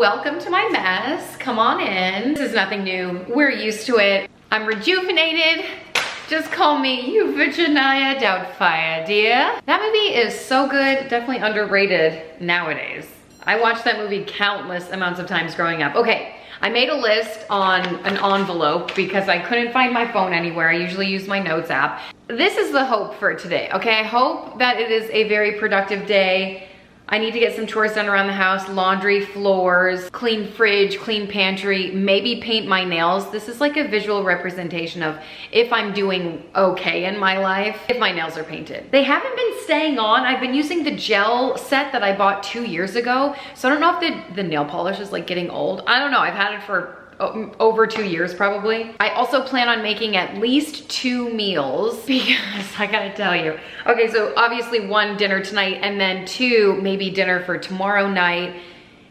welcome to my mess. Come on in. This is nothing new. We're used to it. I'm rejuvenated. Just call me Euphigenia Doubtfire, dear. That movie is so good, definitely underrated nowadays. I watched that movie countless amounts of times growing up. Okay, I made a list on an envelope because I couldn't find my phone anywhere. I usually use my notes app. This is the hope for today, okay? I hope that it is a very productive day. I need to get some chores done around the house, laundry, floors, clean fridge, clean pantry, maybe paint my nails. This is like a visual representation of if I'm doing okay in my life, if my nails are painted. They haven't been staying on. I've been using the gel set that I bought 2 years ago. So I don't know if the nail polish is like getting old. I don't know, I've had it for over 2 years probably. I also plan on making at least 2 meals because I gotta tell you. Okay, so obviously 1 dinner tonight and then 2 maybe dinner for tomorrow night.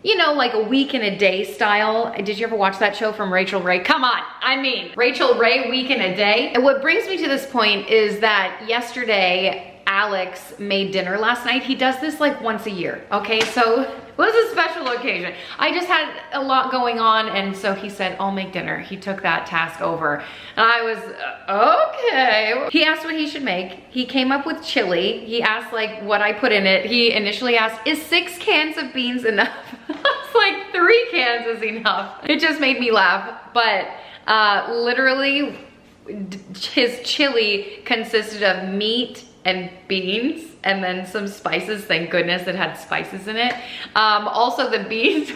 You know, like a week in a day style. Did you ever watch that show from Rachel Ray? Come on, I mean, Rachel Ray, week in a day. And what brings me to this point is that yesterday, Alex made dinner last night. He does this like once a year, okay? So it was a special occasion. I just had a lot going on and so he said, I'll make dinner. He took that task over and I was, okay. He asked what he should make. He came up with chili. He asked like what I put in it. He initially asked, is 6 cans of beans enough? It's like 3 cans is enough. It just made me laugh, but literally his chili consisted of meat and beans and then some spices. Thank goodness it had spices in it. Also the beans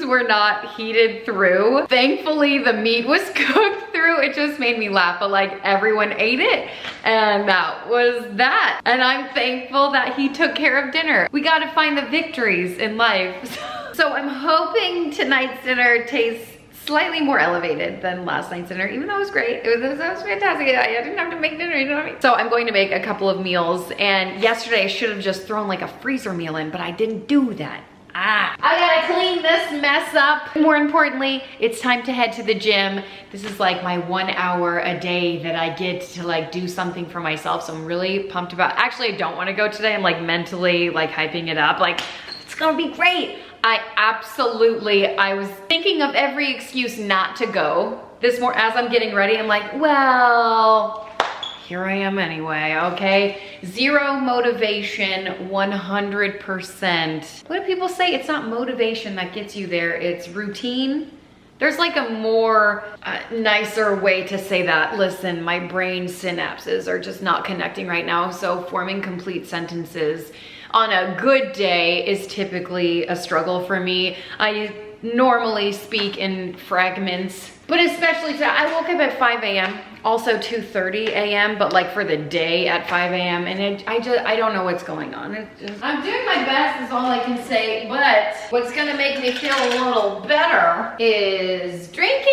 were not heated through. Thankfully the meat was cooked through. It just made me laugh, but like everyone ate it and that was that. And I'm thankful that he took care of dinner. We gotta find the victories in life. So I'm hoping tonight's dinner tastes slightly more elevated than last night's dinner, even though it was great. It was fantastic. I didn't have to make dinner, you know what I mean? So I'm going to make a couple of meals, and yesterday I should have just thrown like a freezer meal in, but I didn't do that. I gotta clean this mess up. More importantly, it's time to head to the gym. This is like my 1 hour a day that I get to like do something for myself, so I'm really pumped about. Actually, I don't want to go today. I'm like mentally like hyping it up, like it's gonna be great. I was thinking of every excuse not to go. This more as I'm getting ready, I'm like, well, here I am anyway, okay? Zero motivation, 100%. What do people say? It's not motivation that gets you there, it's routine. There's like a more nicer way to say that. Listen, my brain synapses are just not connecting right now, so forming complete sentences on a good day is typically a struggle for me. I normally speak in fragments, but especially today. I woke up at 5 a.m., also 2:30 a.m., but like for the day at 5 a.m. and I don't know what's going on. I'm doing my best is all I can say, but what's gonna make me feel a little better is drinking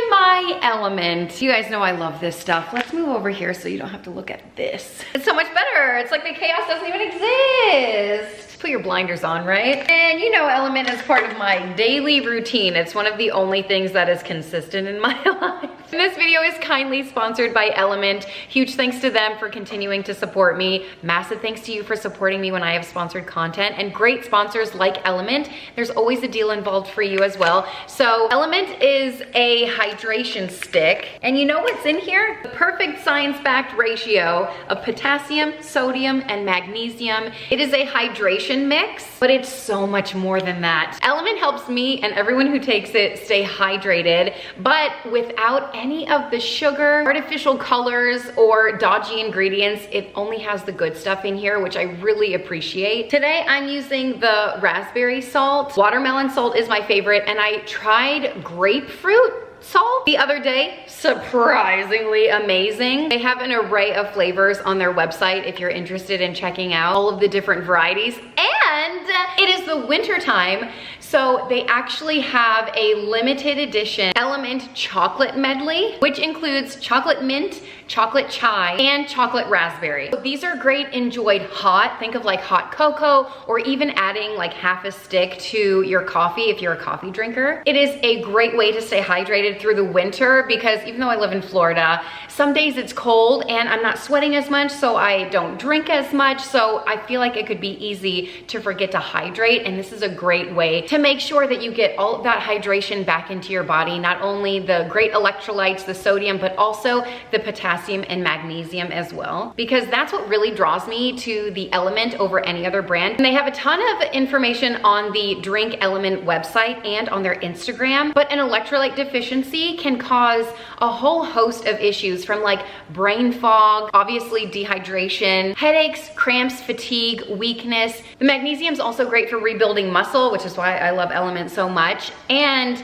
my element. You guys know I love this stuff. Let's move over here so you don't have to look at this. It's so much better. It's like the chaos doesn't even exist. Put your blinders on, right? And you know element is part of my daily routine. It's one of the only things that is consistent in my life. And this video is kindly sponsored by Element. Huge thanks to them for continuing to support me. Massive thanks to you for supporting me when I have sponsored content, and great sponsors like Element. There's always a deal involved for you as well. So Element is a hydration stick, and you know what's in here? The perfect science-backed ratio of potassium, sodium, and magnesium. It is a hydration mix, but it's so much more than that. Element helps me and everyone who takes it stay hydrated, but without any of the sugar, artificial colors, or dodgy ingredients. It only has the good stuff in here, which I really appreciate. Today I'm using the raspberry salt. Watermelon salt is my favorite, and I tried grapefruit salt the other day. Surprisingly amazing. They have an array of flavors on their website if you're interested in checking out all of the different varieties. And it is the winter time, so they actually have a limited edition Element chocolate medley, which includes chocolate mint, chocolate chai, and chocolate raspberry. So these are great enjoyed hot. Think of like hot cocoa, or even adding like half a stick to your coffee if you're a coffee drinker. It is a great way to stay hydrated through the winter, because even though I live in Florida, some days it's cold and I'm not sweating as much, so I don't drink as much. So I feel like it could be easy to forget to hydrate, and this is a great way to make sure that you get all of that hydration back into your body, not only the great electrolytes, the sodium, but also the potassium and magnesium as well, because that's what really draws me to the Element over any other brand. And they have a ton of information on the Drink Element website and on their Instagram, but an electrolyte deficiency can cause a whole host of issues, from like brain fog, obviously dehydration, headaches, cramps, fatigue, weakness. The magnesium is also great for rebuilding muscle, which is why I love Element so much. And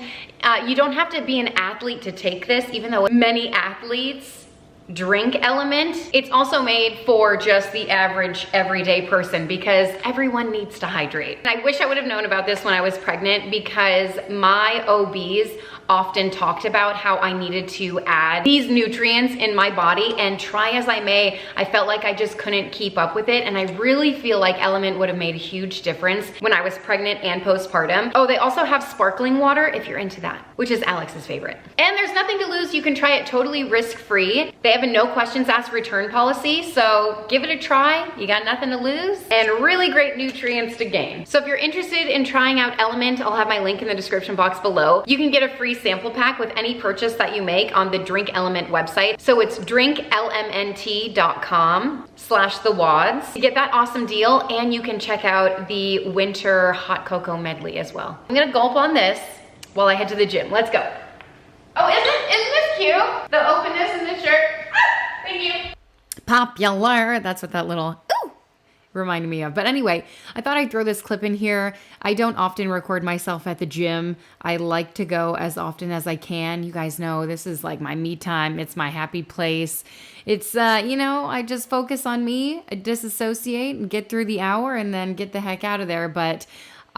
you don't have to be an athlete to take this, even though many athletes drink Element. It's also made for just the average everyday person, because everyone needs to hydrate. And I wish I would have known about this when I was pregnant, because my OBs often talked about how I needed to add these nutrients in my body, and try as I may, I felt like I just couldn't keep up with it. And I really feel like Element would have made a huge difference when I was pregnant and postpartum. Oh, they also have sparkling water if you're into that, which is Alex's favorite. And there's nothing to lose. You can try it totally risk-free. They have a no questions asked return policy, so give it a try. You got nothing to lose, and really great nutrients to gain. So if you're interested in trying out Element, I'll have my link in the description box below. You can get a free sample pack with any purchase that you make on the Drink Element website. So it's drinklmnt.com/thewads to get that awesome deal, and you can check out the winter hot cocoa medley as well. I'm gonna gulp on this while I head to the gym. Let's go. Oh, isn't this cute? The openness in the shirt. Thank you. Popular. That's what that little ooh reminded me of. But anyway, I thought I'd throw this clip in here. I don't often record myself at the gym. I like to go as often as I can. You guys know this is like my me time. It's my happy place. It's, you know, I just focus on me, I disassociate and get through the hour and then get the heck out of there. But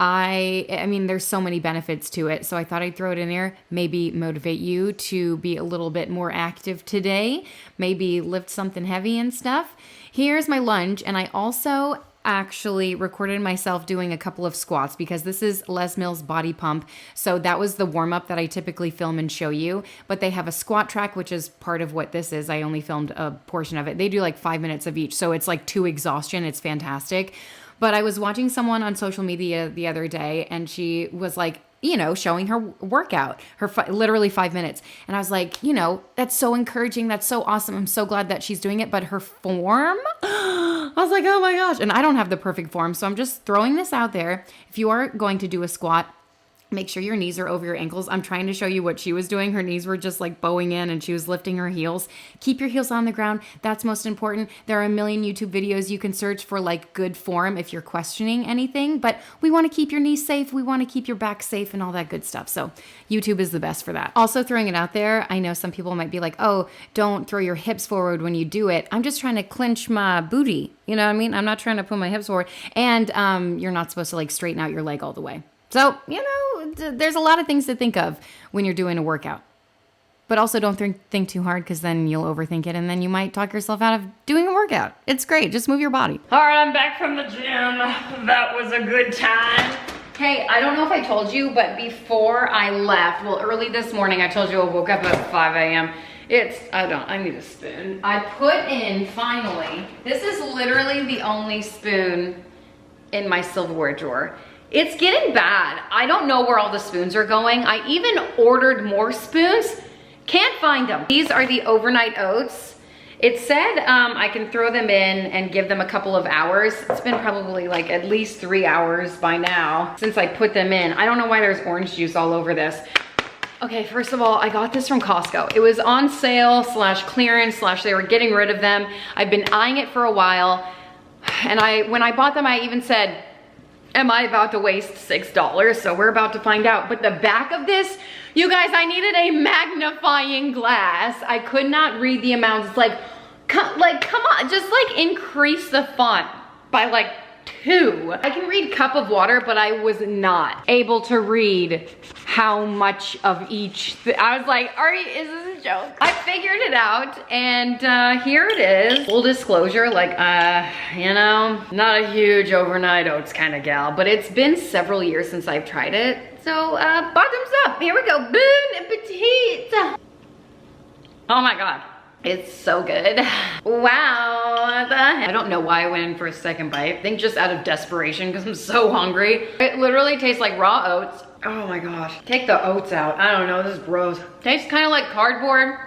I mean, there's so many benefits to it. So I thought I'd throw it in there, maybe motivate you to be a little bit more active today, maybe lift something heavy and stuff. Here's my lunge. And I also actually recorded myself doing a couple of squats, because this is Les Mills Body Pump. So that was the warm up that I typically film and show you, but they have a squat track, which is part of what this is. I only filmed a portion of it. They do like 5 minutes of each. So it's like 2 exhaustion. It's fantastic. But I was watching someone on social media the other day, and she was like, you know, showing her workout, literally 5 minutes. And I was like, you know, that's so encouraging. That's so awesome. I'm so glad that she's doing it. But her form, I was like, oh my gosh. And I don't have the perfect form. So I'm just throwing this out there. If you are going to do a squat, make sure your knees are over your ankles. I'm trying to show you what she was doing. Her knees were just like bowing in, and she was lifting her heels. Keep your heels on the ground. That's most important. There are a million YouTube videos you can search for like good form if you're questioning anything, but we want to keep your knees safe. We want to keep your back safe and all that good stuff. So YouTube is the best for that. Also, throwing it out there, I know some people might be like, oh, don't throw your hips forward when you do it. I'm just trying to clench my booty. You know what I mean? I'm not trying to put my hips forward. And you're not supposed to like straighten out your leg all the way. So, you know, there's a lot of things to think of when you're doing a workout. But also don't think too hard, because then you'll overthink it, and then you might talk yourself out of doing a workout. It's great. Just move your body. All right, I'm back from the gym. That was a good time. Hey, I don't know if I told you, but before I left, well, early this morning, I told you I woke up at 5 a.m. I need a spoon. I put in, finally, this is literally the only spoon in my silverware drawer. It's getting bad. I don't know where all the spoons are going. I even ordered more spoons. Can't find them. These are the overnight oats. It said I can throw them in and give them a couple of hours. It's been probably like at least 3 hours by now since I put them in. I don't know why there's orange juice all over this. Okay, first of all, I got this from Costco. It was on sale / clearance / they were getting rid of them. I've been eyeing it for a while. And when I bought them, I even said, am I about to waste $6? So we're about to find out. But the back of this, you guys, I needed a magnifying glass. I could not read the amounts. It's like come on, just like increase the font by like 2. I can read cup of water, but I was not able to read how much of each. I was like, is this a joke? I figured it out, and here it is. Full disclosure, like, you know, not a huge overnight oats kind of gal, but it's been several years since I've tried it. So, bottoms up. Here we go. Bon appetit. Oh my God. It's so good. Wow, I don't know why I went in for a second bite. I think just out of desperation because I'm so hungry. It literally tastes like raw oats. Oh my gosh. Take the oats out. I don't know, this is gross. Tastes kind of like cardboard.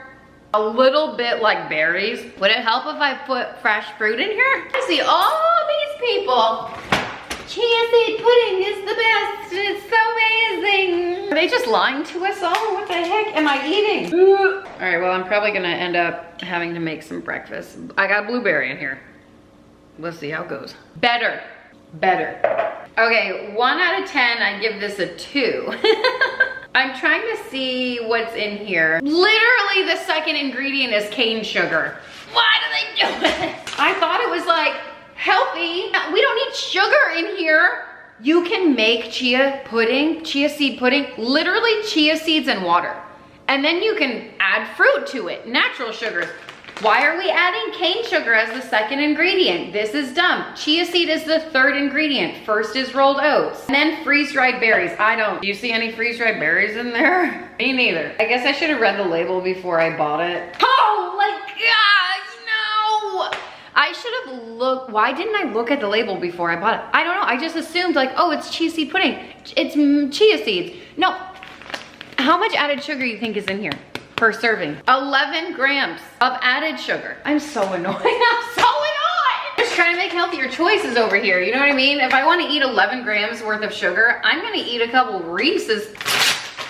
A little bit like berries. Would it help if I put fresh fruit in here? I see all these people. Chia seed pudding is the best. It's so amazing. Are they just lying to us all? What the heck am I eating? All right, well, I'm probably gonna end up having to make some breakfast. I got blueberry in here. Let's see how it goes. Better. Okay, 1 out of 10, I give this a 2. I'm trying to see what's in here. Literally the second ingredient is cane sugar. Why do they do it? I thought it was like healthy. We don't need sugar in here. You can make chia seed pudding, literally chia seeds and water. And then you can add fruit to it, natural sugars. Why are we adding cane sugar as the second ingredient? This is dumb. Chia seed is the third ingredient. First is rolled oats. And then freeze-dried berries. Do you see any freeze-dried berries in there? Me neither. I guess I should have read the label before I bought it. Oh my gosh, no! I should have looked, why didn't I look at the label before I bought it? I don't know, I just assumed like, oh, it's chia seed pudding. It's chia seeds. No, how much added sugar do you think is in here per serving? 11 grams of added sugar. I'm so annoyed, I'm so annoyed. Just trying to make healthier choices over here, you know what I mean? If I wanna eat 11 grams worth of sugar, I'm gonna eat a couple Reese's,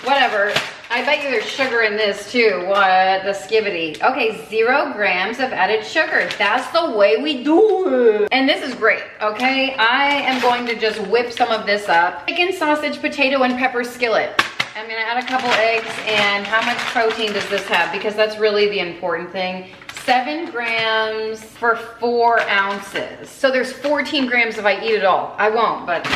whatever. I bet you there's sugar in this too. What the skibbity. Okay, 0 grams of added sugar. That's the way we do it. And this is great, okay? I am going to just whip some of this up. Chicken, sausage, potato, and pepper skillet. I'm gonna add a couple eggs, and how much protein does this have? Because that's really the important thing. 7 grams for 4 ounces. So there's 14 grams if I eat it all. I won't, but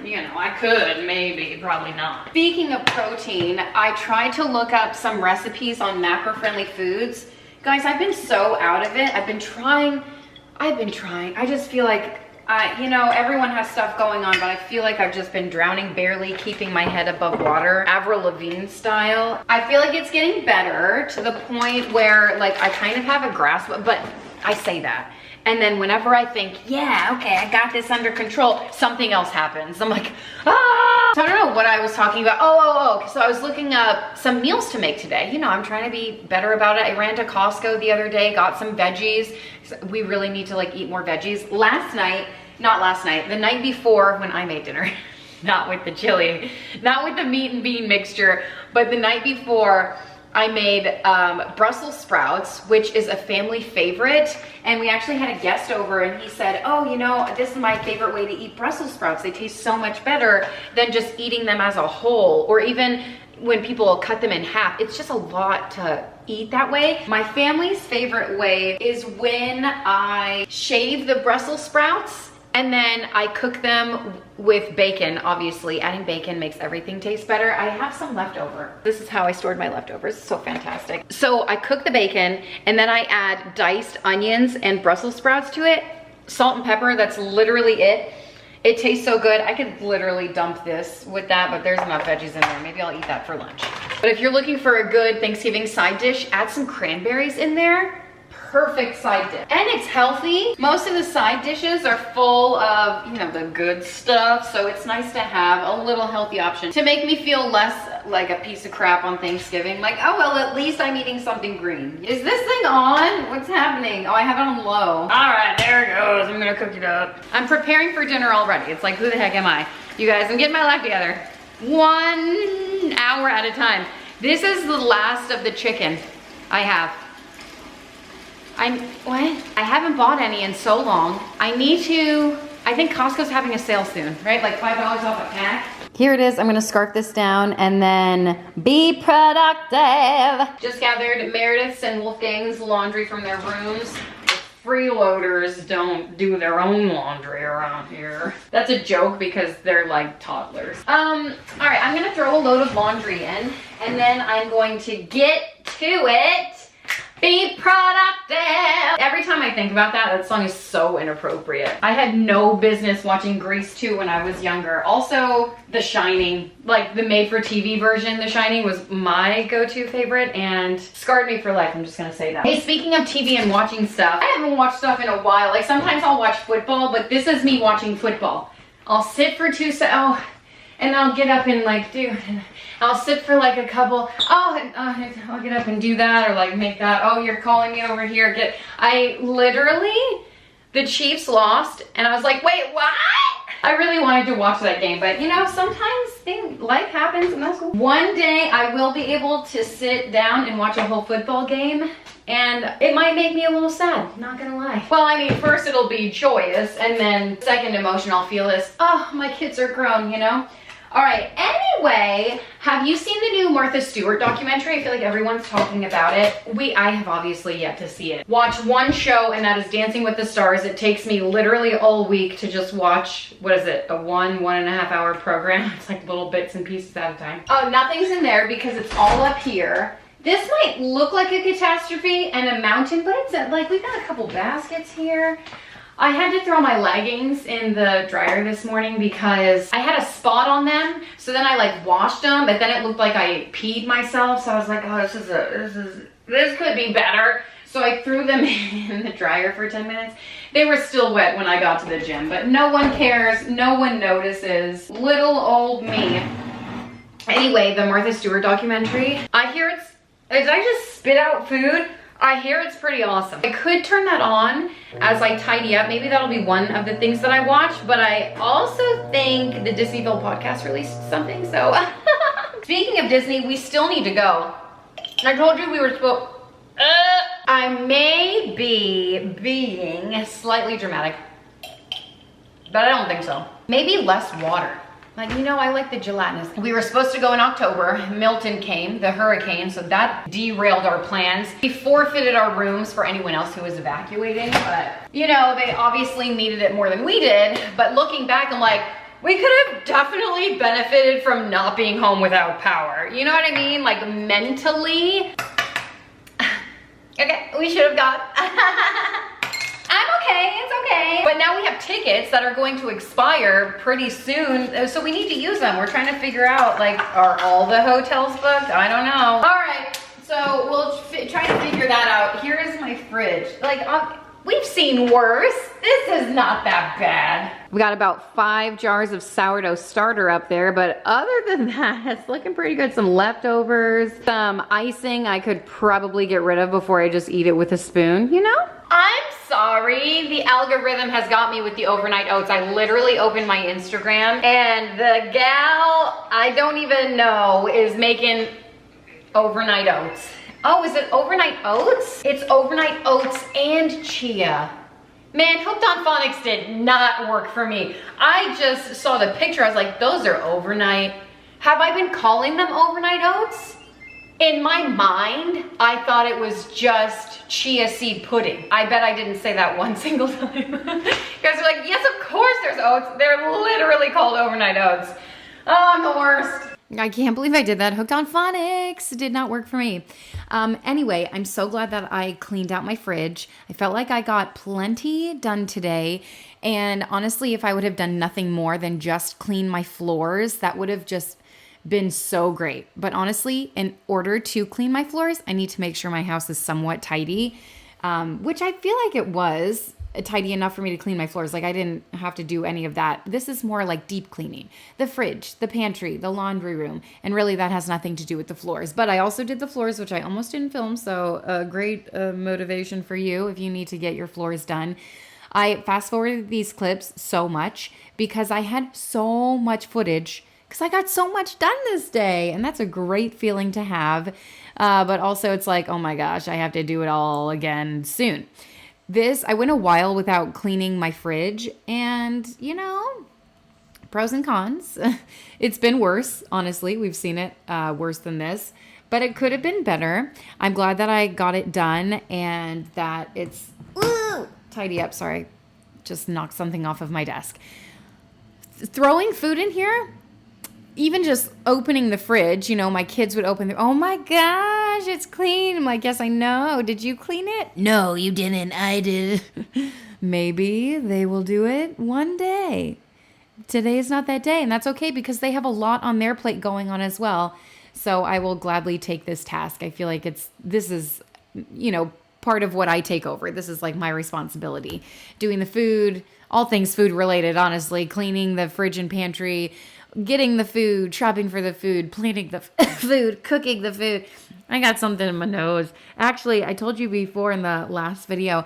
you know, I could, maybe, probably not. Speaking of protein, I tried to look up some recipes on macro-friendly foods. Guys, I've been so out of it. I've been trying. I just feel like, you know, everyone has stuff going on, but I feel like I've just been drowning, barely keeping my head above water, Avril Lavigne style. I feel like it's getting better to the point where like I kind of have a grasp, but I say that. And then whenever I think, yeah, okay, I got this under control, something else happens. I'm like, ah! So I don't know what I was talking about. Oh. So I was looking up some meals to make today. You know, I'm trying to be better about it. I ran to Costco the other day, got some veggies. We really need to like eat more veggies. The night before when I made dinner, not with the chili, not with the meat and bean mixture, but the night before, I made Brussels sprouts, which is a family favorite. And we actually had a guest over and he said, oh, you know, this is my favorite way to eat Brussels sprouts. They taste so much better than just eating them as a whole, or even when people cut them in half. It's just a lot to eat that way. My family's favorite way is when I shave the Brussels sprouts and then I cook them with bacon. Obviously, adding bacon makes everything taste better. I have some leftover. This is how I stored my leftovers. It's so fantastic. So I cook the bacon and then I add diced onions and Brussels sprouts to it. Salt and pepper, that's literally it. It tastes so good. I could literally dump this with that, but there's enough veggies in there. Maybe I'll eat that for lunch. But if you're looking for a good Thanksgiving side dish, add some cranberries in there. Perfect side dish. And it's healthy. Most of the side dishes are full of, you know, the good stuff. So it's nice to have a little healthy option to make me feel less like a piece of crap on Thanksgiving. Like, oh, well, at least I'm eating something green. Is this thing on? What's happening? Oh, I have it on low. All right, there it goes. I'm gonna cook it up. I'm preparing for dinner already. It's like, who the heck am I? You guys, I'm getting my life together. 1 hour at a time. This is the last of the chicken I have. I haven't bought any in so long. I think Costco's having a sale soon, right? Like $5 off a pack. Here it is. I'm gonna scarf this down and then be productive. Just gathered Meredith's and Wolfgang's laundry from their rooms. The freeloaders don't do their own laundry around here. That's a joke because they're like toddlers. All right, I'm gonna throw a load of laundry in and then I'm going to get to it. Be productive. Every time I think about that, that song is so inappropriate. I had no business watching Grease 2 when I was younger. Also, The Shining, like the made-for-TV version, The Shining was my go-to favorite and scarred me for life, I'm just gonna say that. Hey, speaking of TV and watching stuff, I haven't watched stuff in a while. Like sometimes I'll watch football, but this is me watching football. I'll sit for 2 seconds, and I'll get up and like I'll sit for like a couple, I'll get up and do that or like make that, oh, you're calling me over here. I literally, the Chiefs lost and I was like, wait, what? I really wanted to watch that game, but you know, sometimes life happens and that's cool. One day I will be able to sit down and watch a whole football game and it might make me a little sad, not gonna lie. Well, I mean, first it'll be joyous and then second emotion I'll feel is, oh, my kids are grown, you know? All right, anyway, have you seen the new Martha Stewart documentary? I feel like everyone's talking about it. I have obviously yet to see it. Watch one show and that is Dancing with the Stars. It takes me literally all week to just watch, what is it, a 1.5 hour program. It's like little bits and pieces at a time. Oh, nothing's in there because it's all up here. This might look like a catastrophe and a mountain, but it's like, we got a couple baskets here. I had to throw my leggings in the dryer this morning because I had a spot on them. So then I like washed them, but then it looked like I peed myself. So I was like, oh, this could be better. So I threw them in the dryer for 10 minutes. They were still wet when I got to the gym, but no one cares. No one notices. Little old me. Anyway, the Martha Stewart documentary. I hear did I just spit out food? I hear it's pretty awesome. I could turn that on as I tidy up. Maybe that'll be one of the things that I watch, but I also think the Disneyville podcast released something, so. Speaking of Disney, we still need to go. I told you we were supposed, I may be being slightly dramatic, but I don't think so. Maybe less water. Like, you know, I like the gelatinous. We were supposed to go in October. Milton came, the hurricane, so that derailed our plans. We forfeited our rooms for anyone else who was evacuating, but you know, they obviously needed it more than we did. But looking back, I'm like, we could have definitely benefited from not being home without power. You know what I mean? Like mentally. Okay, we should have gone. I'm okay, it's okay. But now we have tickets that are going to expire pretty soon, so we need to use them. We're trying to figure out, like, are all the hotels booked? I don't know. All right, so we'll try to figure that out. Here is my fridge. Like, we've seen worse. This is not that bad. We got about 5 jars of sourdough starter up there, but other than that, it's looking pretty good. Some leftovers, some icing I could probably get rid of before I just eat it with a spoon, you know? I'm sorry, the algorithm has got me with the overnight oats. I literally opened my Instagram and the gal I don't even know is making overnight oats. Oh, is it overnight oats? It's overnight oats and chia. Man, Hooked on Phonics did not work for me. I just saw the picture, I was like, those are overnight. Have I been calling them overnight oats? In my mind, I thought it was just chia seed pudding. I bet I didn't say that one single time. You guys are like, yes, of course there's oats. They're literally called overnight oats. Oh, I'm the worst. I can't believe I did that. Hooked on Phonics did not work for me. Anyway, I'm so glad that I cleaned out my fridge. I felt like I got plenty done today. And honestly, if I would have done nothing more than just clean my floors, that would have just been so great. But honestly, in order to clean my floors, I need to make sure my house is somewhat tidy, which I feel like it was tidy enough for me to clean my floors. Like I didn't have to do any of that. This is more like deep cleaning. The fridge, the pantry, the laundry room, and really that has nothing to do with the floors. But I also did the floors, which I almost didn't film, so a great motivation for you if you need to get your floors done. I fast forwarded these clips so much because I had so much footage because I got so much done this day, and that's a great feeling to have. But also it's like, oh my gosh, I have to do it all again soon. I went a while without cleaning my fridge, and you know, pros and cons. It's been worse, honestly. We've seen it worse than this, but it could have been better. I'm glad that I got it done and that it's tidy up. Sorry, just knocked something off of my desk. Throwing food in here, even just opening the fridge, you know, my kids would open oh my God, gosh, it's clean. I'm like, yes, I know. Did you clean it? No, you didn't. I did. Maybe they will do it one day. Today is not that day, and that's okay because they have a lot on their plate going on as well. So I will gladly take this task. I feel like this is, part of what I take over. This is like my responsibility. Doing the food, all things food related, honestly, cleaning the fridge and pantry, getting the food, shopping for the food, planning the food, cooking the food. I got something in my nose. Actually, I told you before in the last video,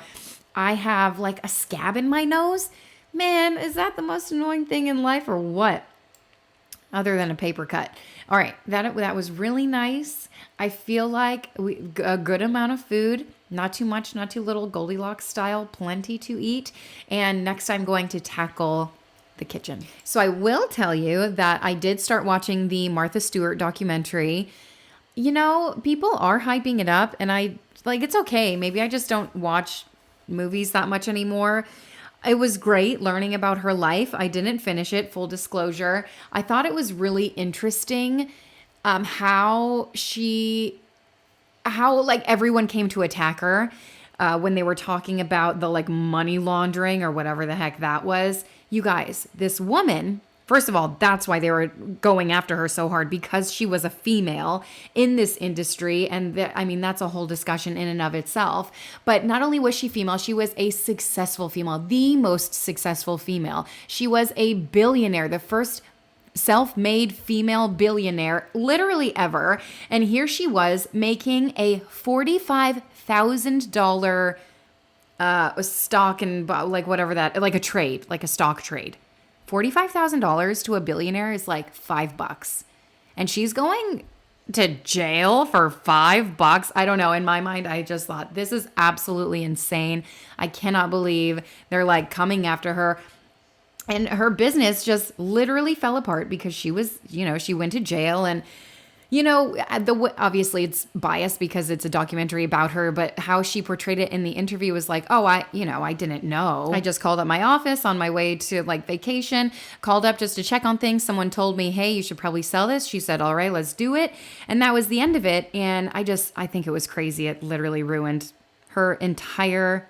I have like a scab in my nose. Man, is that the most annoying thing in life or what? Other than a paper cut. All right, that was really nice. I feel like a good amount of food, not too much, not too little, Goldilocks style, plenty to eat. And next I'm going to tackle the kitchen. So I will tell you that I did start watching the Martha Stewart documentary. People are hyping it up, and it's okay. Maybe I just don't watch movies that much anymore. It was great learning about her life. I didn't finish it, full disclosure. I thought it was really interesting how everyone came to attack her when they were talking about the money laundering or whatever the heck that was. You guys, this woman, first of all, that's why they were going after her so hard, because she was a female in this industry. And that's a whole discussion in and of itself. But not only was she female, she was a successful female, the most successful female. She was a billionaire, the first self-made female billionaire literally ever. And here she was making a $45,000 stock and whatever that, like a trade, like a stock trade. $45,000 to a billionaire is like $5. And she's going to jail for $5. I don't know. In my mind, I just thought this is absolutely insane. I cannot believe they're coming after her. And her business just literally fell apart because she was, she went to jail. And, obviously it's biased because it's a documentary about her, but how she portrayed it in the interview was like, oh, I didn't know. I just called up my office on my way to vacation, called up just to check on things. Someone told me, hey, you should probably sell this. She said, all right, let's do it. And that was the end of it. And I think it was crazy. It literally ruined her entire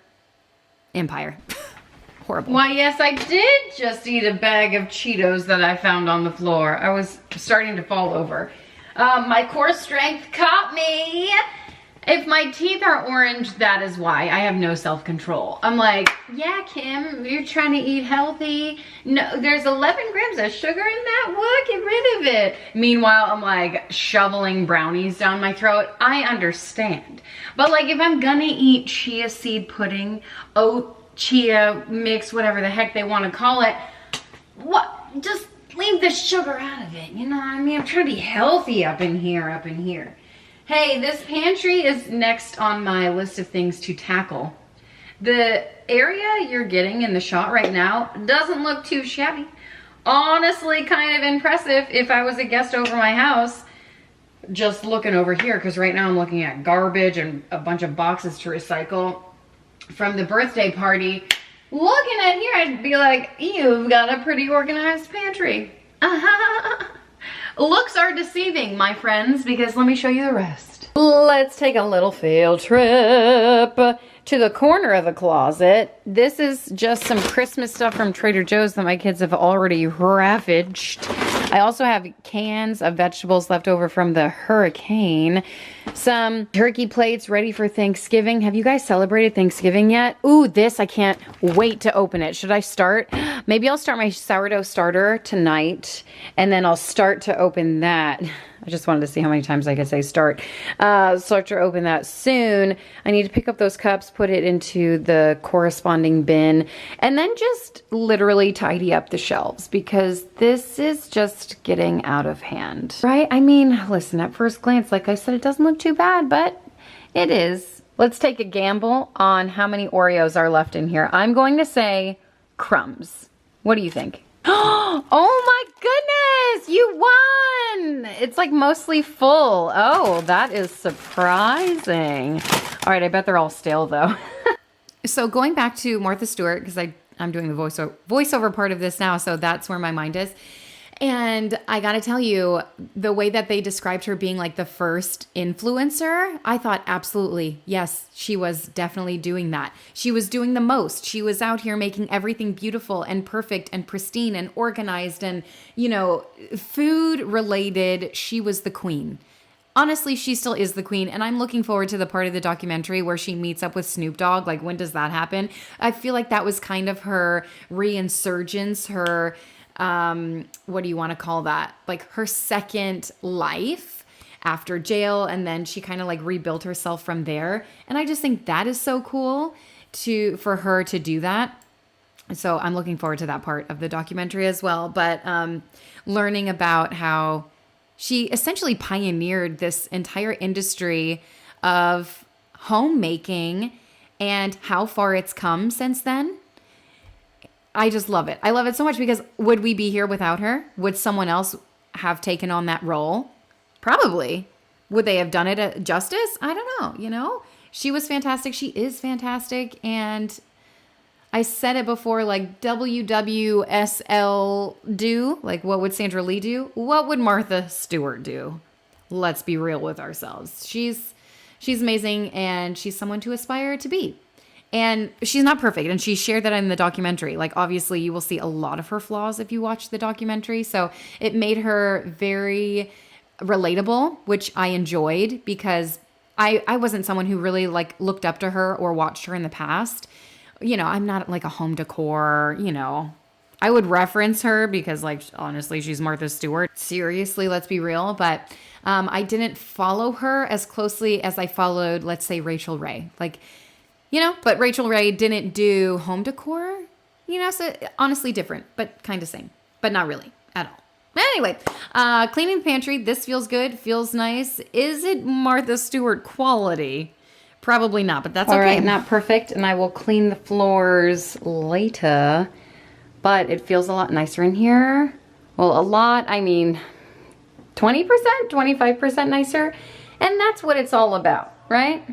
empire. Horrible. Why, yes, I did just eat a bag of Cheetos that I found on the floor. I was starting to fall over. My core strength caught me. If my teeth are orange, that is why. I have no self-control. I'm like, yeah, Kim, you're trying to eat healthy. No, there's 11 grams of sugar in that. What? Get rid of it. Meanwhile, I'm shoveling brownies down my throat. I understand. But if I'm gonna eat chia seed pudding, oat chia mix, whatever the heck they want to call it, what? Just leave the sugar out of it. You know what I mean? I'm trying to be healthy up in here. Hey, this pantry is next on my list of things to tackle. The area you're getting in the shot right now doesn't look too shabby. Honestly, kind of impressive if I was a guest over my house. Just looking over here, because right now I'm looking at garbage and a bunch of boxes to recycle from the birthday party. Looking at here, I'd be like, you've got a pretty organized pantry. Looks are deceiving, my friends, because let me show you the rest. Let's take a little field trip to the corner of the closet. This is just some Christmas stuff from Trader Joe's that my kids have already ravaged. I also have cans of vegetables left over from the hurricane. Some turkey plates ready for Thanksgiving. Have you guys celebrated Thanksgiving yet? Ooh, this, I can't wait to open it. Should I start? Maybe I'll start my sourdough starter tonight, and then I'll start to open that. I just wanted to see how many times I could say start. Start to open that soon. I need to pick up those cups, put it into the corresponding bin, and then just literally tidy up the shelves because this is just getting out of hand, right? I mean, listen, at first glance, like I said, it doesn't look too bad, but it is. Let's take a gamble on how many Oreos are left in here. I'm going to say crumbs. What do you think? Oh my goodness, you won! It's mostly full. Oh, that is surprising. All right, I bet they're all stale though. So going back to Martha Stewart, because I'm doing the voiceover part of this now, so that's where my mind is. And I gotta tell you, the way that they described her being like the first influencer, I thought absolutely, yes, she was definitely doing that. She was doing the most. She was out here making everything beautiful and perfect and pristine and organized and, you know, food related. She was the queen. Honestly, she still is the queen, and I'm looking forward to the part of the documentary where she meets up with Snoop Dogg. Like, when does that happen? I feel like that was kind of her reinsurgence, her what do you want to call that? Like her second life after jail. And then she kind of like rebuilt herself from there. And I just think that is so cool for her to do that. So I'm looking forward to that part of the documentary as well. But learning about how she essentially pioneered this entire industry of homemaking and how far it's come since then. I just love it. I love it so much because would we be here without her? Would someone else have taken on that role? Probably. Would they have done it justice? I don't know, you know? She was fantastic. She is fantastic. And I said it before, like WWSL do? Like, what would Sandra Lee do? What would Martha Stewart do? Let's be real with ourselves. She's amazing, and she's someone to aspire to be. And she's not perfect, and she shared that in the documentary. Like, obviously, you will see a lot of her flaws if you watch the documentary. So it made her very relatable, which I enjoyed because I wasn't someone who really, like, looked up to her or watched her in the past. You know, I'm not, like, a home decor, you know. I would reference her because, like, honestly, she's Martha Stewart. Seriously, let's be real. But I didn't follow her as closely as I followed, let's say, Rachel Ray. Like, you know, but Rachel Ray didn't do home decor, you know, so honestly different, but kind of same, but not really at all. But anyway, cleaning the pantry, this feels good, feels nice. Is it Martha Stewart quality? Probably not, but that's okay. All right, not perfect, and I will clean the floors later, but it feels a lot nicer in here. Well, a lot, I mean, 20%, 25% nicer, and that's what it's all about, right?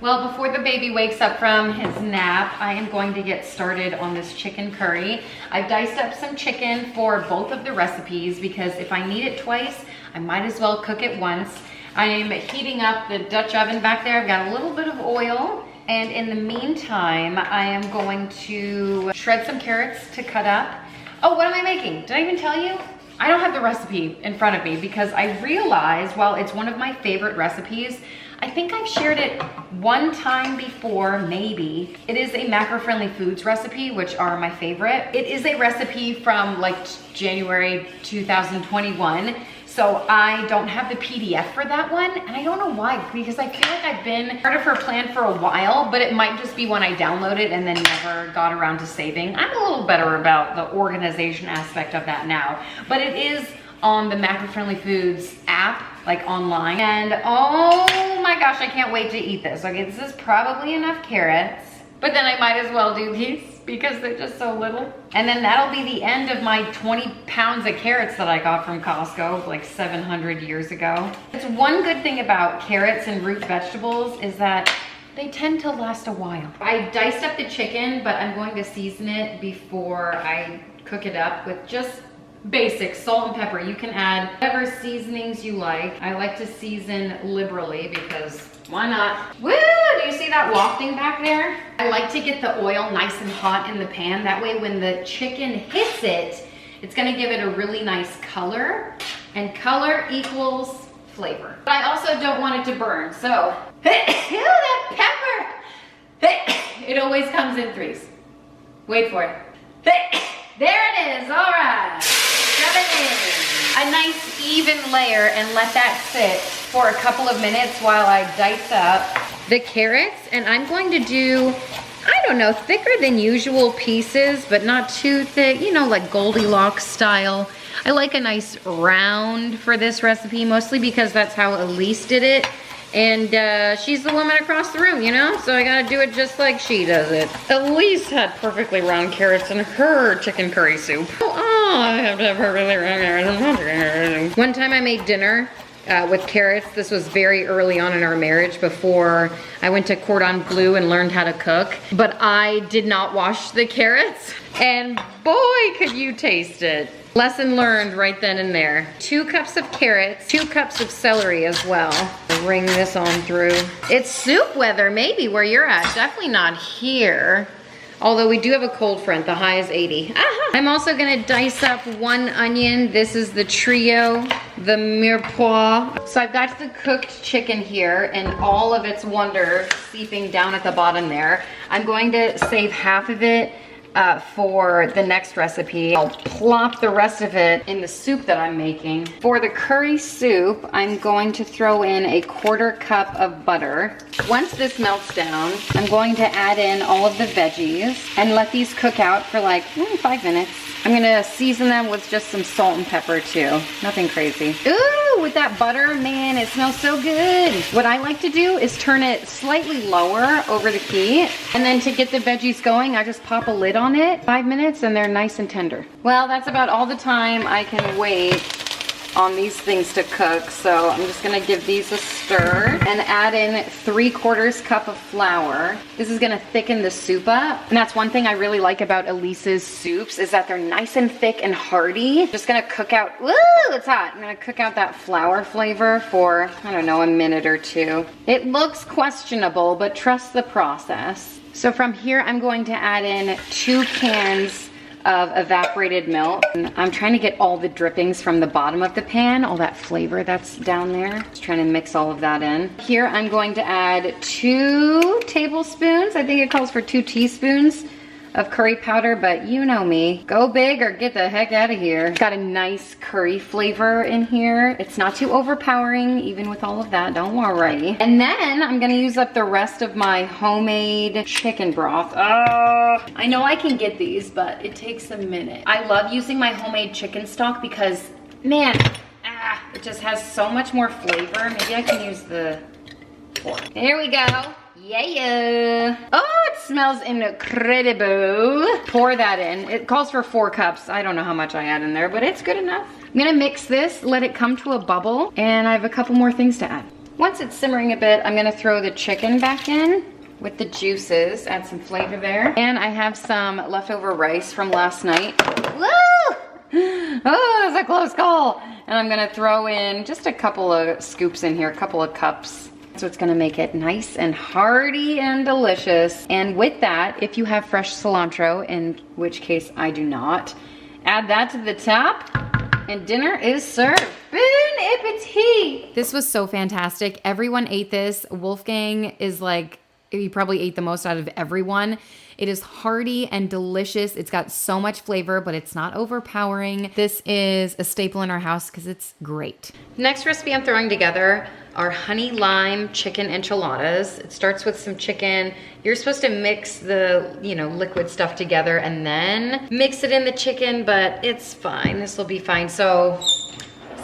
Well, before the baby wakes up from his nap, I am going to get started on this chicken curry. I've diced up some chicken for both of the recipes because if I need it twice, I might as well cook it once. I am heating up the Dutch oven back there. I've got a little bit of oil. And in the meantime, I am going to shred some carrots to cut up. Oh, what am I making? Did I even tell you? I don't have the recipe in front of me because I realized while it's one of my favorite recipes, I think I've shared it one time before, maybe. It is a macro-friendly foods recipe, which are my favorite. It is a recipe from like January 2021. So I don't have the PDF for that one. And I don't know why, because I feel like I've been part of her plan for a while, but it might just be when I downloaded and then never got around to saving. I'm a little better about the organization aspect of that now, but it is on the macro-friendly foods app, like online. And oh my gosh, I can't wait to eat this. Okay, this is probably enough carrots, but then I might as well do these because they're just so little. And then that'll be the end of my 20 pounds of carrots that I got from Costco like 700 years ago. It's one good thing about carrots and root vegetables is that they tend to last a while. I diced up the chicken, but I'm going to season it before I cook it up with just basic salt and pepper. You can add whatever seasonings you like. I like to season liberally because why not? Woo! Do you see that wafting back there? I like to get the oil nice and hot in the pan. That way when the chicken hits it, it's gonna give it a really nice color, and color equals flavor. But I also don't want it to burn, so ew, that pepper! It always comes in threes. Wait for it. There it is, all right. Shove it in. A nice even layer and let that sit for a couple of minutes while I dice up the carrots. And I'm going to do, I don't know, thicker than usual pieces, but not too thick, you know, like Goldilocks style. I like a nice round for this recipe, mostly because that's how Elise did it. And she's the woman across the room, you know? So I gotta do it just like she does it. Elise had perfectly round carrots in her chicken curry soup. Oh, I have to have perfectly round carrots. One time I made dinner with carrots. This was very early on in our marriage before I went to cordon bleu and learned how to cook. But I did not wash the carrots, and boy, could you taste it. Lesson learned right then and there. 2 cups of carrots, 2 cups of celery as well. Ring this on through. It's soup weather, maybe where you're at. Definitely not here. Although we do have a cold front, the high is 80. Aha! I'm also gonna dice up 1 onion. This is the trio, the mirepoix. So I've got the cooked chicken here and all of its wonder seeping down at the bottom there. I'm going to save half of it for the next recipe. I'll plop the rest of it in the soup that I'm making. For the curry soup, I'm going to throw in a 1/4 cup of butter. Once this melts down, I'm going to add in all of the veggies and let these cook out for like 5 minutes. I'm gonna season them with just some salt and pepper too. Nothing crazy. Ooh, with that butter, man, it smells so good. What I like to do is turn it slightly lower over the heat. And then to get the veggies going, I just pop a lid on it. 5 minutes and they're nice and tender. Well, that's about all the time I can wait on these things to cook. So I'm just gonna give these a stir and add in 3/4 cup of flour. This is gonna thicken the soup up. And that's one thing I really like about Elise's soups is that they're nice and thick and hearty. Just gonna cook out, woo, it's hot. I'm gonna cook out that flour flavor for, I don't know, a minute or 2. It looks questionable, but trust the process. So from here, I'm going to add in 2 cans of evaporated milk. And I'm trying to get all the drippings from the bottom of the pan, all that flavor that's down there. Just trying to mix all of that in. Here I'm going to add 2 tablespoons. I think it calls for 2 teaspoons of curry powder, but you know me. Go big or get the heck out of here. Got a nice curry flavor in here. It's not too overpowering, even with all of that, don't worry. And then I'm gonna use up the rest of my homemade chicken broth. I know I can get these, but it takes a minute. I love using my homemade chicken stock because, man, it just has so much more flavor. Maybe I can use the fork. There we go. Yeah. Oh, it smells incredible. Pour that in. It calls for 4 cups. I don't know how much I add in there, but it's good enough. I'm gonna mix this, let it come to a bubble, and I have a couple more things to add. Once it's simmering a bit, I'm gonna throw the chicken back in with the juices, add some flavor there. And I have some leftover rice from last night. Woo! Oh, that's a close call. And I'm gonna throw in just a couple of scoops in here, a couple of cups. So it's gonna make it nice and hearty and delicious. And with that, if you have fresh cilantro, in which case I do not, add that to the top and dinner is served. Bon appetit! This was so fantastic. Everyone ate this. Wolfgang is like, he probably ate the most out of everyone. It is hearty and delicious. It's got so much flavor, but it's not overpowering. This is a staple in our house because it's great. Next recipe I'm throwing together are honey lime chicken enchiladas. It starts with some chicken. You're supposed to mix the, liquid stuff together and then mix it in the chicken, but it's fine. This will be fine. So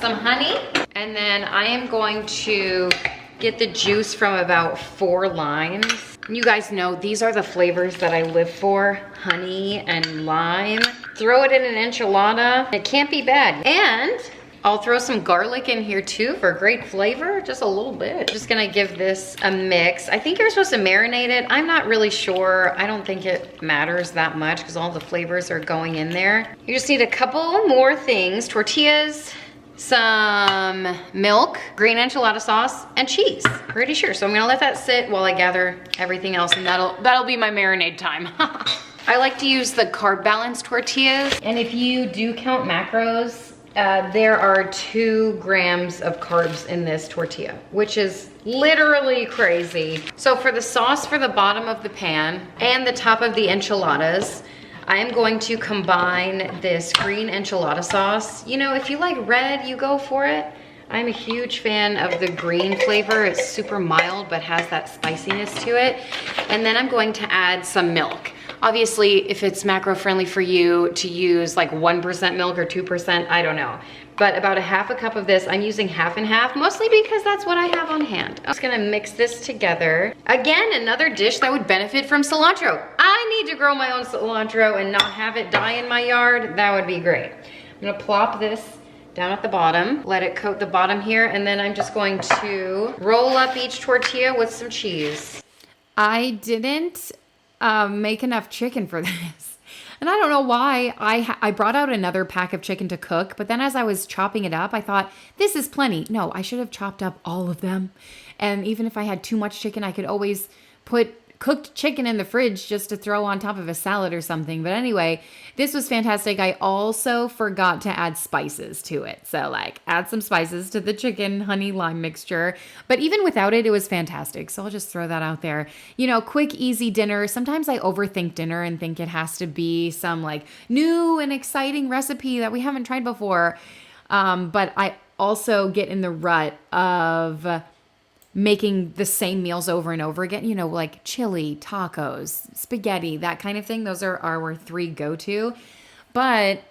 some honey, and then I am going to get the juice from about 4 limes. You guys know these are the flavors that I live for, honey and lime. Throw it in an enchilada, it can't be bad. And I'll throw some garlic in here too for great flavor, just a little bit. Just gonna give this a mix. I think you're supposed to marinate it. I'm not really sure. I don't think it matters that much because all the flavors are going in there. You just need a couple more things, tortillas, some milk, green enchilada sauce, and cheese. Pretty sure. So I'm gonna let that sit while I gather everything else, and that'll be my marinade time. I like to use the carb balanced tortillas, and if you do count macros, there are 2 grams of carbs in this tortilla, which is literally crazy. So for the sauce for the bottom of the pan and the top of the enchiladas, I am going to combine this green enchilada sauce. If you like red, you go for it. I'm a huge fan of the green flavor. It's super mild, but has that spiciness to it. And then I'm going to add some milk. Obviously, if it's macro friendly for you to use like 1% milk or 2%, I don't know. But about a 1/2 cup of this, I'm using 1/2 and 1/2, mostly because that's what I have on hand. I'm just gonna mix this together. Again, another dish that would benefit from cilantro. I need to grow my own cilantro and not have it die in my yard. That would be great. I'm gonna plop this down at the bottom. Let it coat the bottom here, and then I'm just going to roll up each tortilla with some cheese. I didn't make enough chicken for this. And I don't know why. I brought out another pack of chicken to cook, but then as I was chopping it up, I thought, this is plenty. No, I should have chopped up all of them. And even if I had too much chicken, I could always put cooked chicken in the fridge just to throw on top of a salad or something. But anyway, this was fantastic. I also forgot to add spices to it. So like add some spices to the chicken honey lime mixture. But even without it, it was fantastic. So I'll just throw that out there. You know, quick, easy dinner. Sometimes I overthink dinner and think it has to be some like new and exciting recipe that we haven't tried before. But I also get in the rut of making the same meals over and over again, you know, like chili, tacos, spaghetti, that kind of thing. Those are our 3 go-to. But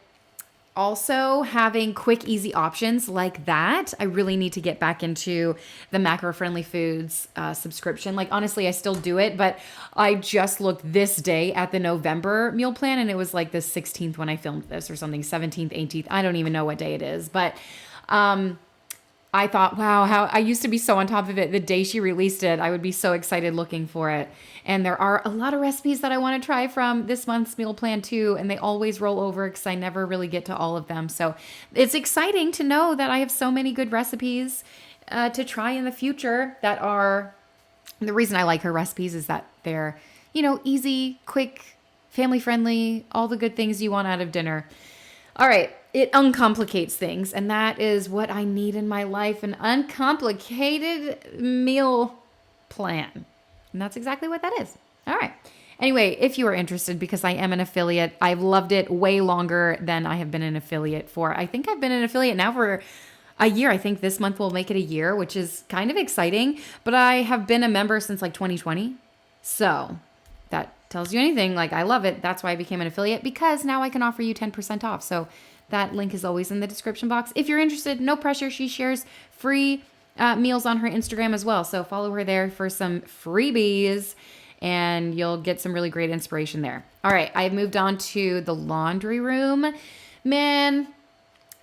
also having quick, easy options like that, I really need to get back into the macro-friendly foods subscription. Like, honestly, I still do it, but I just looked this day at the November meal plan, and it was like the 16th when I filmed this or something, 17th, 18th. I don't even know what day it is, but I thought, wow, how I used to be so on top of it. The day she released it, I would be so excited looking for it. And there are a lot of recipes that I want to try from this month's meal plan too. And they always roll over because I never really get to all of them. So it's exciting to know that I have so many good recipes to try in the future that are, the reason I like her recipes is that they're, you know, easy, quick, family friendly, all the good things you want out of dinner. All right. It uncomplicates things, and that is what I need in my life, an uncomplicated meal plan. And that's exactly what that is. All right. Anyway, if you are interested, because I am an affiliate, I've loved it way longer than I have been an affiliate for. I think I've been an affiliate now for a year. I think this month will make it a year, which is kind of exciting, but I have been a member since like 2020. So that tells you anything. Like, I love it. That's why I became an affiliate, because now I can offer you 10% off. So that link is always in the description box. If you're interested, no pressure. She shares free meals on her Instagram as well. So follow her there for some freebies and you'll get some really great inspiration there. All right, I've moved on to the laundry room. Man,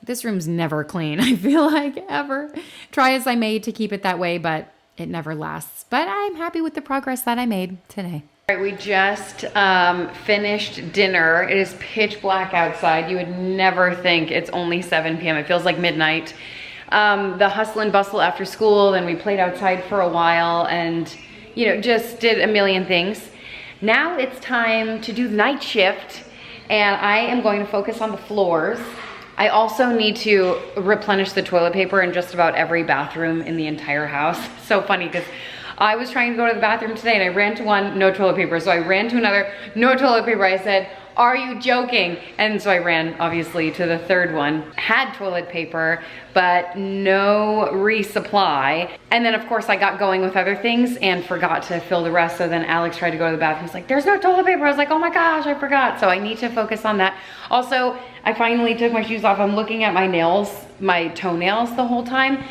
this room's never clean, I feel like, ever. Try as I may to keep it that way, but it never lasts. But I'm happy with the progress that I made today. All right, we just finished dinner. It is pitch black outside. You would never think it's only 7 p.m. It feels like midnight. The hustle and bustle after school, then we played outside for a while and, you know, just did a million things. Now it's time to do the night shift, and I am going to focus on the floors. I also need to replenish the toilet paper in just about every bathroom in the entire house. So funny, because I was trying to go to the bathroom today and I ran to one, no toilet paper. So I ran to another, no toilet paper. I said, are you joking? And so I ran obviously to the third one, had toilet paper, but no resupply. And then of course I got going with other things and forgot to fill the rest. So then Alex tried to go to the bathroom. He's like, there's no toilet paper. I was like, oh my gosh, I forgot. So I need to focus on that. Also, I finally took my shoes off. I'm looking at my nails, my toenails the whole time.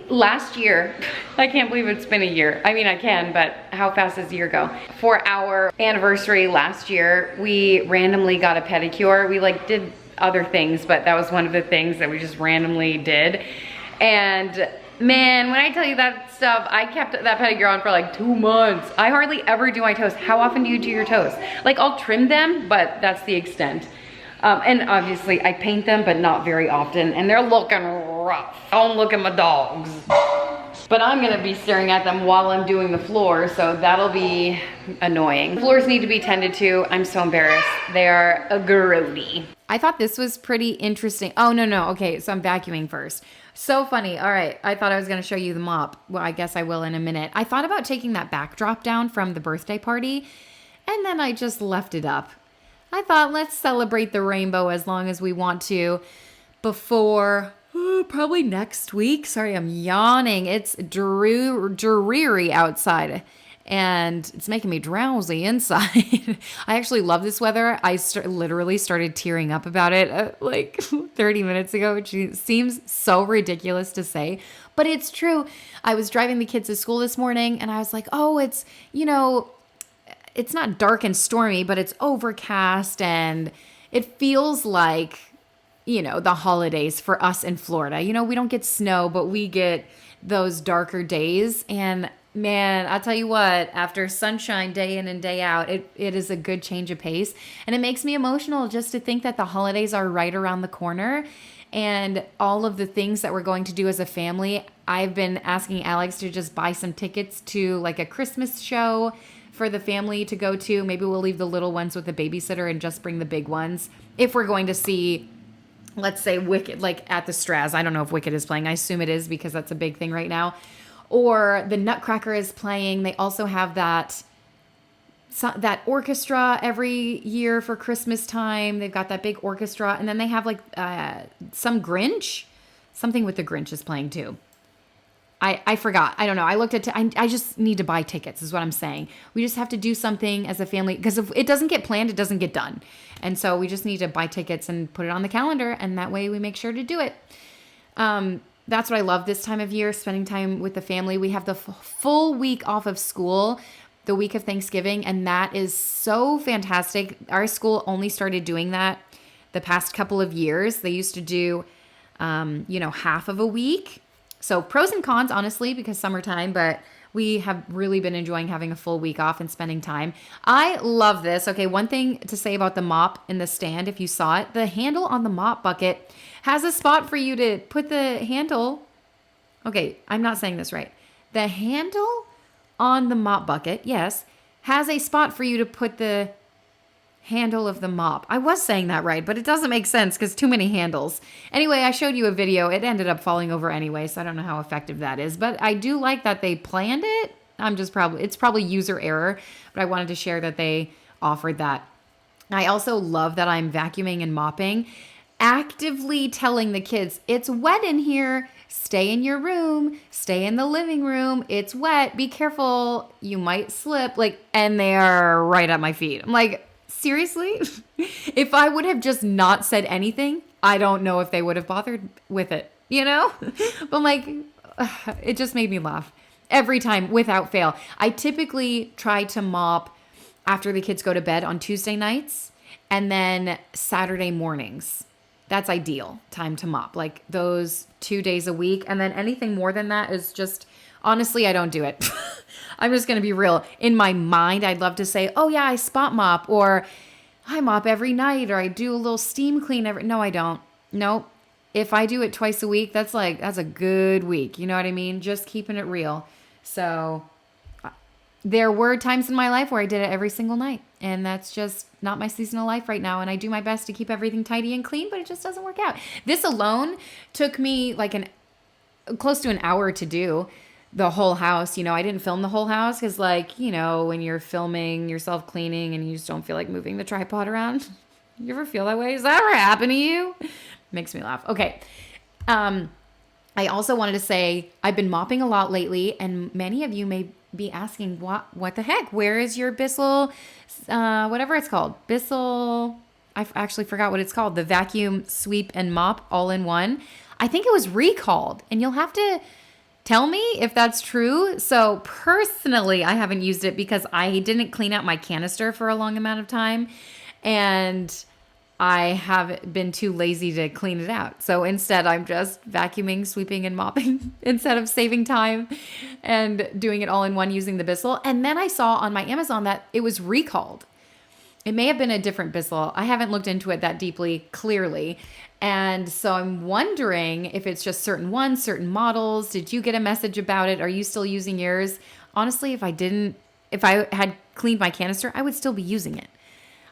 Last year, I can't believe it's been a year. I mean, I can, but how fast does a year go? For our anniversary last year, we randomly got a pedicure. We like did other things, but that was one of the things that we just randomly did. And man, when I tell you that stuff, I kept that pedicure on for like 2 months. I hardly ever do my toes. How often do you do your toes? Like, I'll trim them, but that's the extent. And obviously I paint them, but not very often. And they're looking rough. Don't look at my dogs. But I'm gonna be staring at them while I'm doing the floor, so that'll be annoying. Floors need to be tended to. I'm so embarrassed. They are grody. I thought this was pretty interesting. Oh, no. Okay, so I'm vacuuming first. So funny. All right, I thought I was gonna show you the mop. Well, I guess I will in a minute. I thought about taking that backdrop down from the birthday party, and then I just left it up. I thought, let's celebrate the rainbow as long as we want to before, probably next week. Sorry, I'm yawning. It's dreary outside and it's making me drowsy inside. I actually love this weather. I literally started tearing up about it like 30 minutes ago, which seems so ridiculous to say, but it's true. I was driving the kids to school this morning and I was like, oh, it's, you know, it's not dark and stormy, but it's overcast and it feels like the holidays for us in Florida. We don't get snow, but we get those darker days. And man, I'll tell you what, after sunshine day in and day out, it is a good change of pace. And it makes me emotional just to think that the holidays are right around the corner and all of the things that we're going to do as a family. I've been asking Alex to just buy some tickets to like a Christmas show for the family to go to. Maybe we'll leave the little ones with the babysitter and just bring the big ones. If we're going to see, let's say, Wicked, like at the Straz. I don't know if Wicked is playing. I assume it is because that's a big thing right now. Or the Nutcracker is playing. They also have that orchestra every year for Christmas time. They've got that big orchestra. And then they have like some Grinch. Something with the Grinch is playing too. I forgot. I don't know. I looked at I just need to buy tickets is what I'm saying. We just have to do something as a family because if it doesn't get planned, it doesn't get done. And so we just need to buy tickets and put it on the calendar. And that way we make sure to do it. That's what I love this time of year, spending time with the family. We have the full week off of school, the week of Thanksgiving. And that is so fantastic. Our school only started doing that the past couple of years. They used to do, half of a week. So pros and cons, honestly, because summertime, but we have really been enjoying having a full week off and spending time. I love this. Okay, one thing to say about the mop in the stand, if you saw it, the handle on the mop bucket has a spot for you to put the handle. Okay, I'm not saying this right. The handle on the mop bucket, yes, has a spot for you to put the handle of the mop. I was saying that right, but it doesn't make sense because too many handles. Anyway, I showed you a video. It ended up falling over anyway, so I don't know how effective that is. But I do like that they planned it. It's probably user error, but I wanted to share that they offered that. I also love that I'm vacuuming and mopping, actively telling the kids, it's wet in here. Stay in your room. Stay in the living room. It's wet. Be careful. You might slip. And they are right at my feet. I'm like, seriously? If I would have just not said anything, I don't know if they would have bothered with it, But I'm like, it just made me laugh every time without fail. I typically try to mop after the kids go to bed on Tuesday nights and then Saturday mornings. That's ideal time to mop, like those 2 days a week. And then anything more than that is just, honestly, I don't do it. I'm just going to be real. In my mind, I'd love to say, oh yeah, I spot mop, or I mop every night, or I do a little steam clean no, I don't. Nope. If I do it twice a week, that's a good week. You know what I mean? Just keeping it real. So there were times in my life where I did it every single night, and that's just not my seasonal life right now. And I do my best to keep everything tidy and clean, but it just doesn't work out. This alone took me close to an hour to do. The whole house, I didn't film the whole house because when you're filming yourself cleaning and you just don't feel like moving the tripod around, you ever feel that way? Does that ever happen to you? Makes me laugh. Okay. I also wanted to say I've been mopping a lot lately, and many of you may be asking, what the heck? Where is your Bissell, whatever it's called? Bissell, I actually forgot what it's called. The vacuum, sweep, and mop all in one. I think it was recalled, and you'll have to tell me if that's true. So personally, I haven't used it because I didn't clean out my canister for a long amount of time. And I have been too lazy to clean it out. So instead, I'm just vacuuming, sweeping, and mopping instead of saving time and doing it all in one using the Bissell. And then I saw on my Amazon that it was recalled. It may have been a different Bissell. I haven't looked into it that deeply, clearly. And so I'm wondering if it's just certain ones, certain models. Did you get a message about it? Are you still using yours? Honestly, if I had cleaned my canister, I would still be using it.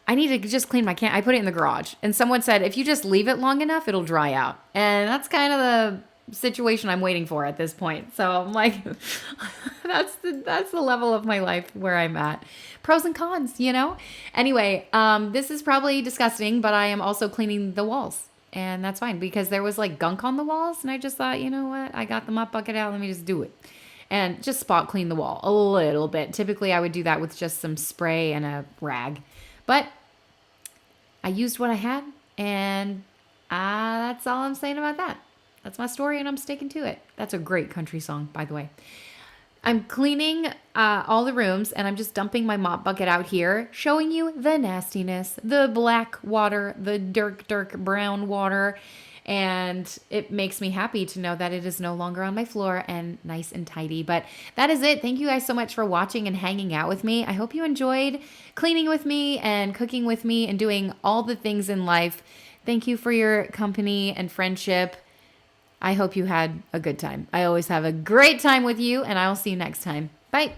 I need to just clean my I put it in the garage. And someone said, if you just leave it long enough, it'll dry out. And that's kind of the situation I'm waiting for at this point. So I'm like, that's the level of my life where I'm at. Pros and cons, Anyway, this is probably disgusting, but I am also cleaning the walls. And that's fine because there was gunk on the walls. And I just thought, you know what? I got the mop bucket out. Let me just do it. And just spot clean the wall a little bit. Typically, I would do that with just some spray and a rag. But I used what I had. And that's all I'm saying about that. That's my story, and I'm sticking to it. That's a great country song, by the way. I'm cleaning all the rooms and I'm just dumping my mop bucket out here, showing you the nastiness, the black water, the dark brown water. And it makes me happy to know that it is no longer on my floor and nice and tidy. But that is it. Thank you guys so much for watching and hanging out with me. I hope you enjoyed cleaning with me and cooking with me and doing all the things in life. Thank you for your company and friendship. I hope you had a good time. I always have a great time with you, and I will see you next time. Bye.